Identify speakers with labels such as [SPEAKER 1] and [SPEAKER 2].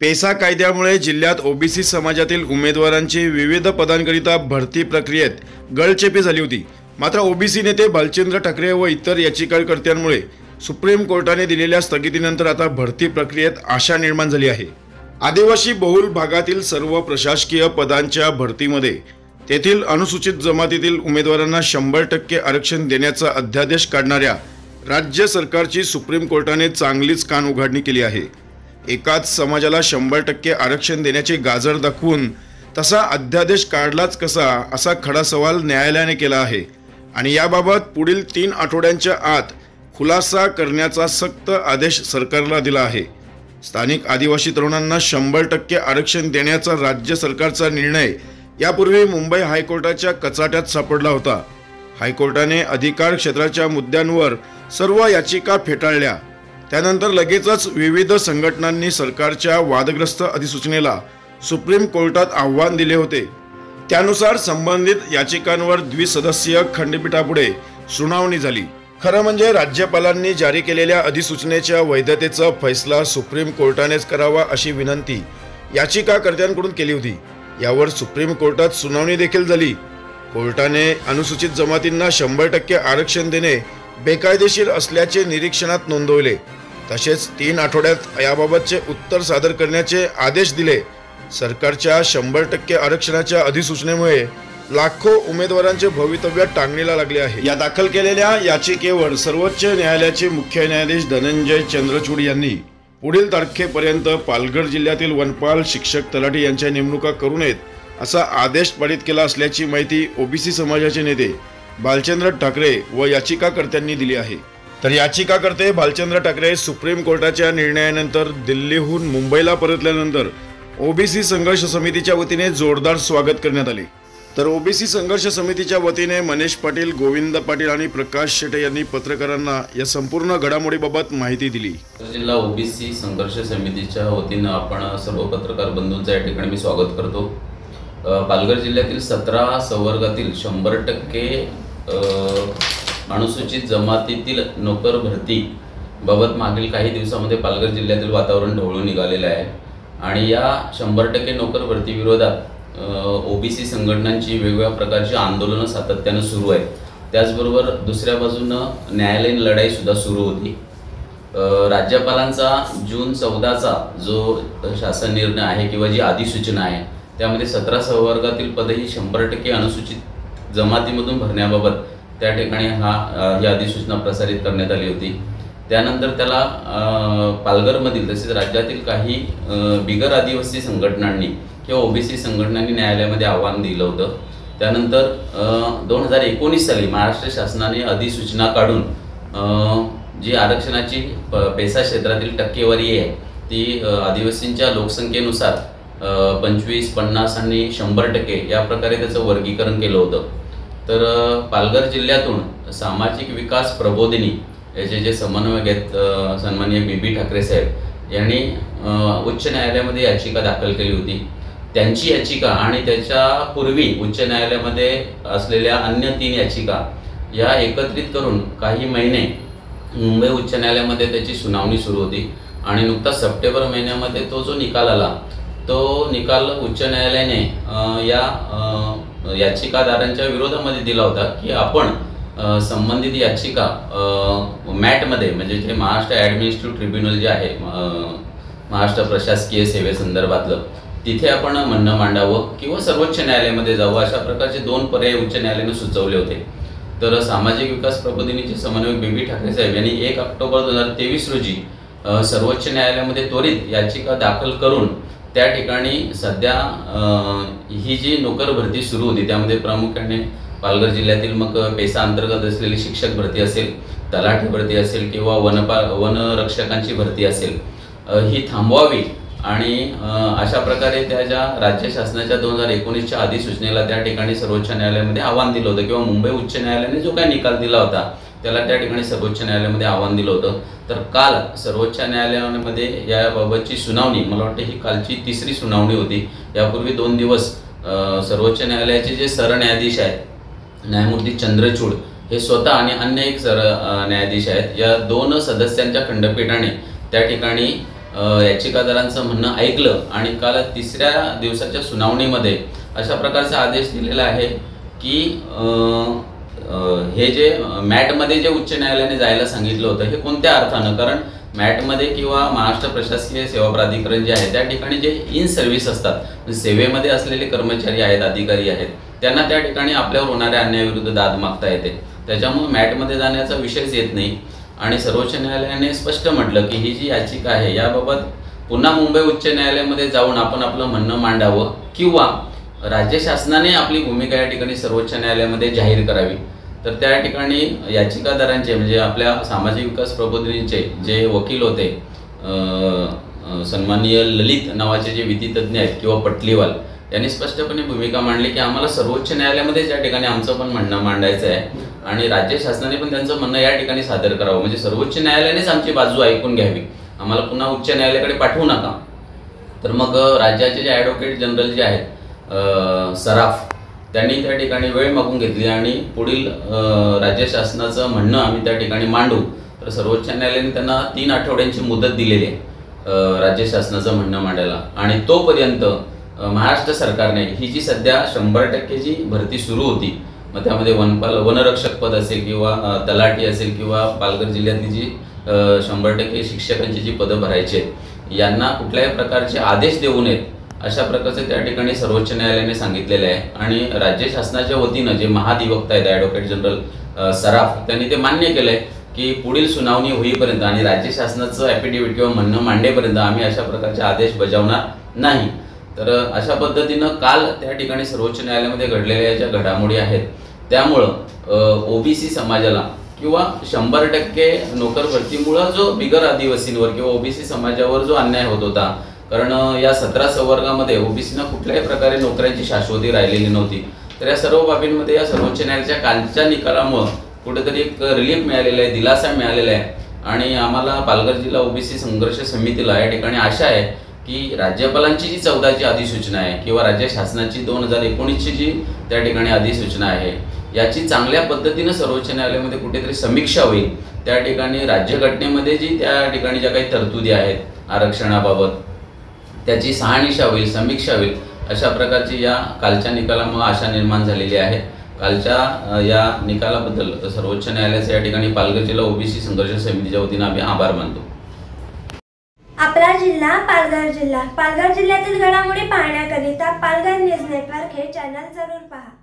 [SPEAKER 1] PESA कायद्यामुळे जिल्ह्यात OBC समाजातील उमेदवारांची विविध पदांकरिता भरती प्रक्रियेत गळचेपी झाली होती। मात्र ओबीसी नेते भालचंद्र ठाकरे व इतर याचिकाकर्त्यांमुळे सुप्रीम कोर्टाने दिलेल्या स्थगितीनंतर आता भरती प्रक्रियेत आशा निर्माण झाली आहे। आदिवासी बहुल भागातील सर्व प्रशासकीय पदांच्या भरतीमध्ये तेथील अनुसूचित जमातीतील उमेदवारांना 100% आरक्षण देण्याचा अध्यादेश काढणाऱ्या राज्य सरकारची सुप्रीम कोर्टाने चांगलीच कान उघाडणी केली आहे। एकाच समाजाला 100% आरक्षण देण्याचे गाजर दाखवून तसा अध्यादेश काढलाच कसा असा खडा सवाल न्यायालयाने केला आहे आणि याबाबत पुढील 3 आठवड्यांच्या आत खुलासा करण्याचा सक्त आदेश सरकारला दिला आहे। स्थानिक आदिवासी तरुणांना 100% आरक्षण देण्याचा राज्य सरकारचा निर्णय यापूर्वी मुंबई हायकोर्टाच्या कचाट्यात सापडला होता। हायकोर्टाने अधिकार क्षेत्राच्या मुद्द्यांवर सर्व याचिका फेटाळल्या। त्यानंतर लगेचच विविध संघटनांनी सरकारच्या वादग्रस्त अधिसूचनेला सुप्रीम कोर्टात आव्हान दिले होते। त्यानुसार संबंधित याचिकांवर द्विसदस्यीय खंडपीठापुढे सुनावणी झाली। खरं म्हणजे राज्यपालांनी जारी केलेल्या अधिसूचनेच्या वैधतेचा फैसला सुप्रीम कोर्टानेच करावा अशी विनंती याचिकाकर्त्यांकडून केली होती। यावर सुप्रीम कोर्टात सुनावणी देखील झाली। कोर्टाने अनुसूचित जमातींना 100% आरक्षण देणे बेकायदेशीर असल्याचे निरीक्षणात नोंदवले। तसेच 3 आठवड्यात याबाबतचे उत्तर सादर करण्याचे आदेश दिले। सरकारच्या 100% आरक्षणाच्या अधिसूचनेमुळे लाखो उमेदवारांचे भवितव्य टांगणीला लागले आहे। या दाखल केलेल्या याचिकेवर सर्वोच्च न्यायालयाचे मुख्य न्यायाधीश धनंजय चंद्रचूड यांनी पुढील तारखेपर्यंत पालघर जिल्ह्यातील वनपाल, शिक्षक, तलाठी यांच्या नेमणुका करू नयेत असा आदेश पारित केला असल्याची माहिती ओबीसी समाजाचे नेते भालचंद्र ठाकरे व याचिकाकर्त्यांनी दिली आहे। तर याचिकाकर्ते भालचंद्र ठाकरे सुप्रीम कोर्टाच्या निर्णयानंतर दिल्लीहून मुंबईला परतल्यानंतर ओबीसी संघर्ष समितीच्या वतीने जोरदार स्वागत करण्यात आले। तर ओबीसी संघर्ष समितीच्या वतीने मनीष पाटील, गोविंद पाटील आणि प्रकाश शेटे यांनी पत्रकारांना या संपूर्ण घडामोडीबाबत माहिती दिली।
[SPEAKER 2] जिल्हा ओबीसी संघर्ष समितीच्या वतीने आपण सर्व पत्रकार बंधूंचं या ठिकाणी मी स्वागत करतो। पालघर जिल्ह्यातील 17 संवर्गातील 100% अनुसूचित जमातीतील नोकर भरती बाबत मागील काही दिवसांमध्ये पालघर जिल्ह्यातील वातावरण ढवळून निघालेलं आहे आणि या 100% नोकर भरती विरोधात ओबीसी संघटनांची वेगवेगळ्या प्रकारची आंदोलनं सातत्याने सुरू आहेत। त्याचबरोबर दुसऱ्या बाजूनं न्यायालयीन लढाई सुद्धा सुरू होती। राज्यपालांचा जून 14चा जो शासन निर्णय आहे किंवा जी अधिसूचना आहे त्यामध्ये 17 संवर्गातील पदही 100% अनुसूचित जमातीमधून भरण्याबाबत त्या ठिकाणी ही अधिसूचना प्रसारित करण्यात आली होती। त्यानंतर त्याला पालघरमधील तसेच राज्यातील काही बिगर आदिवासी संघटनांनी किंवा ओबीसी संघटनांनी न्यायालयामध्ये आव्हान दिलं होतं। त्यानंतर 2019 साली महाराष्ट्र शासनाने अधिसूचना काढून जी आरक्षणाची पेसा क्षेत्रातील टक्केवारी आहे ती आदिवासींच्या लोकसंख्येनुसार 25, 50 आणि 100% या प्रकारे त्याचं वर्गीकरण केलं होतं। तर पालघर जिल्ह्यातून सामाजिक विकास प्रबोधिनी याचे जे समन्वयक आहेत सन्माननीय बीबी ठाकरे साहेब यांनी उच्च न्यायालयामध्ये याचिका दाखल केली होती। त्यांची याचिका आणि त्याच्यापूर्वी उच्च न्यायालयामध्ये असलेल्या अन्य 3 याचिका या एकत्रित करून काही महिने मुंबई उच्च न्यायालयामध्ये त्याची सुनावणी सुरू होती आणि नुकताच सप्टेंबर महिन्यामध्ये तो जो निकाल आला तो निकाल उच्च न्यायालयाने या याचिकादारांच्या विरोधामध्ये दिला होता की आपण संबंधित याचिका मॅटमध्ये म्हणजे जे महाराष्ट्र ॲडमिनिस्ट्रेटिव्ह ट्रिब्युनल जे आहे महाराष्ट्र प्रशासकीय सेवेसंदर्भातलं तिथे आपण म्हणणं मांडावं किंवा सर्वोच्च न्यायालयामध्ये जावं अशा प्रकारचे 2 पर्याय उच्च न्यायालयाने सुचवले होते। तर सामाजिक विकास प्रबोधिनीचे समन्वयक बीबी ठाकरे साहेब यांनी 1 ऑक्टोबर 2023 रोजी सर्वोच्च न्यायालयामध्ये त्वरित याचिका दाखल करून त्या ठिकाणी सध्या ही जी नोकर भरती सुरू होती त्यामध्ये प्रामुख्याने पालघर जिल्ह्यातील मग पेसा अंतर्गत असलेली शिक्षक भरती असेल, तलाठी भरती असेल किंवा वनरक्षकांची भरती असेल ही थांबवावी आणि अशा प्रकारे त्या ज्या राज्य शासनाच्या 2019च्या अधिसूचनेला त्या ठिकाणी सर्वोच्च न्यायालयामध्ये आव्हान दिलं होतं किंवा मुंबई उच्च न्यायालयाने जो काही निकाल दिला होता त्याला त्या ठिकाणी सर्वोच्च न्यायालयामध्ये आव्हान दिलं होतं। तर काल सर्वोच्च न्यायालयामध्ये याबाबतची सुनावणी, मला वाटतं ही कालची 3री सुनावणी होती। यापूर्वी 2 दिवस सर्वोच्च न्यायालयाचे जे सरन्यायाधीश आहेत न्यायमूर्ती चंद्रचूड हे स्वतः आणि अन्य एक न्यायाधीश आहेत या 2 सदस्यांच्या खंडपीठाने त्या ठिकाणी याचिकादारांचं म्हणणं ऐकलं आणि काल 3ऱ्या दिवसाच्या सुनावणीमध्ये अशा प्रकारचा आदेश दिलेला आहे की हे जे मॅटमध्ये जे उच्च न्यायालयाने जायला सांगितलं होतं हे कोणत्या अर्थानं, कारण मॅटमध्ये किंवा महाराष्ट्र प्रशासकीय सेवा प्राधिकरण जे आहे त्या ठिकाणी जे इन सर्व्हिस असतात, सेवेमध्ये असलेले कर्मचारी आहेत, अधिकारी आहेत, त्यांना त्या ठिकाणी आपल्यावर होणाऱ्या अन्यायाविरुद्ध दाद मागता येते. त्याच्यामुळे मॅटमध्ये जाण्याचा विषयच येत नाही. आणि सर्वोच्च न्यायालयाने स्पष्ट म्हटलं की ही जी याचिका आहे याबाबत पुन्हा मुंबई उच्च न्यायालयामध्ये जाऊन आपण आपलं म्हणणं मांडावं किंवा राज्य शासनाने आपली भूमिका या ठिकाणी सर्वोच्च न्यायालयामध्ये जाहीर करावी. तर त्या ठिकाणी याचिकादारांचे म्हणजे आपल्या सामाजिक विकास प्रबोधिनीचे जे वकील होते, सन्माननीय ललित नावाचे जे विधितज्ञ आहेत किंवा पटलीवाल, यांनी स्पष्टपणे भूमिका मांडली की आम्हाला सर्वोच्च न्यायालयामध्ये या ठिकाणी आमचं पण म्हणणं मांडायचं आहे आणि राज्य शासनाने पण त्यांचं म्हणणं या ठिकाणी सादर करावं. म्हणजे सर्वोच्च न्यायालयानेच आमची बाजू ऐकून घ्यावी, आम्हाला पुन्हा उच्च न्यायालयाकडे पाठवू नका. तर मग राज्याचे जे ॲडव्होकेट जनरल जे आहेत सराफ, त्यांनी त्या ठिकाणी वेळ मागून घेतली आणि पुढील राज्य शासनाचं म्हणणं आम्ही त्या ठिकाणी मांडू. तर सर्वोच्च न्यायालयाने त्यांना 3 आठवड्यांची मुदत दिलेली आहे राज्य शासनाचं म्हणणं मांडायला. आणि तोपर्यंत महाराष्ट्र सरकारने ही जी सध्या 100% जी भरती सुरू होती, मग त्यामध्ये वनरक्षक पद असेल किंवा तलाठी असेल किंवा पालघर जिल्ह्यातली जी 100% शिक्षकांची जी पदं भरायची आहेत, यांना कुठल्याही प्रकारचे आदेश देऊ नयेत अशा प्रकारचे त्या ठिकाणी सर्वोच्च न्यायालयाने सांगितलेले आहे. आणि राज्य शासनाच्या वतीनं जे महाधिवक्ता आहेत ॲडव्होकेट जनरल सराफ, त्यांनी ते मान्य केलं आहे की पुढील सुनावणी होईपर्यंत आणि राज्य शासनाचं ॲफिडेव्हिट किंवा म्हणणं मांडेपर्यंत आम्ही अशा प्रकारचे आदेश बजावणार नाही. तर अशा पद्धतीनं काल त्या ठिकाणी सर्वोच्च न्यायालयामध्ये घडलेल्या ज्या घडामोडी आहेत त्यामुळं ओबीसी समाजाला किंवा 100% नोकर भरतीमुळं जो बिगर आदिवासींवर किंवा ओबीसी समाजावर जो अन्याय होत होता, कारण या 17 संवर्गामध्ये ओबीसीना कुठल्याही प्रकारे नोकऱ्यांची शाश्वती राहिलेली नव्हती. तर या सर्व बाबींमध्ये या सर्वोच्च न्यायालयाच्या कालच्या निकालामुळं कुठेतरी एक रिलीफ मिळालेला आहे, दिलासा मिळालेला आहे. आणि आम्हाला पालघर जिल्हा ओबीसी संघर्ष समितीला या ठिकाणी आशा आहे की राज्यपालांची जी 14ची अधिसूचना आहे किंवा राज्य शासनाची 2019ची जी त्या ठिकाणी अधिसूचना आहे, याची चांगल्या पद्धतीनं सर्वोच्च न्यायालयामध्ये कुठेतरी समीक्षा होईल. त्या ठिकाणी राज्यघटनेमध्ये जी त्या ठिकाणी ज्या काही तरतुदी आहेत आरक्षणाबाबत, त्याची शहानिशा होईल, समीक्षा होईल. अशा प्रकारची या कालच्या निकालामुळे आशा निर्माण झालेली आहे. कालच्या या निकालाबद्दल सर्वोच्च न्यायालयाचे या ठिकाणी पालघर जिल्हा ओबीसी संघर्ष समितीच्या वतीनं आम्ही आभार मानतो.
[SPEAKER 3] आपला जिल्हा पालघर जिल्हा. पालघर जिल्ह्यातील घडामोडी पाहण्याकरिता पालघर न्यूज नेटवर्क हे चॅनल जरूर पहा.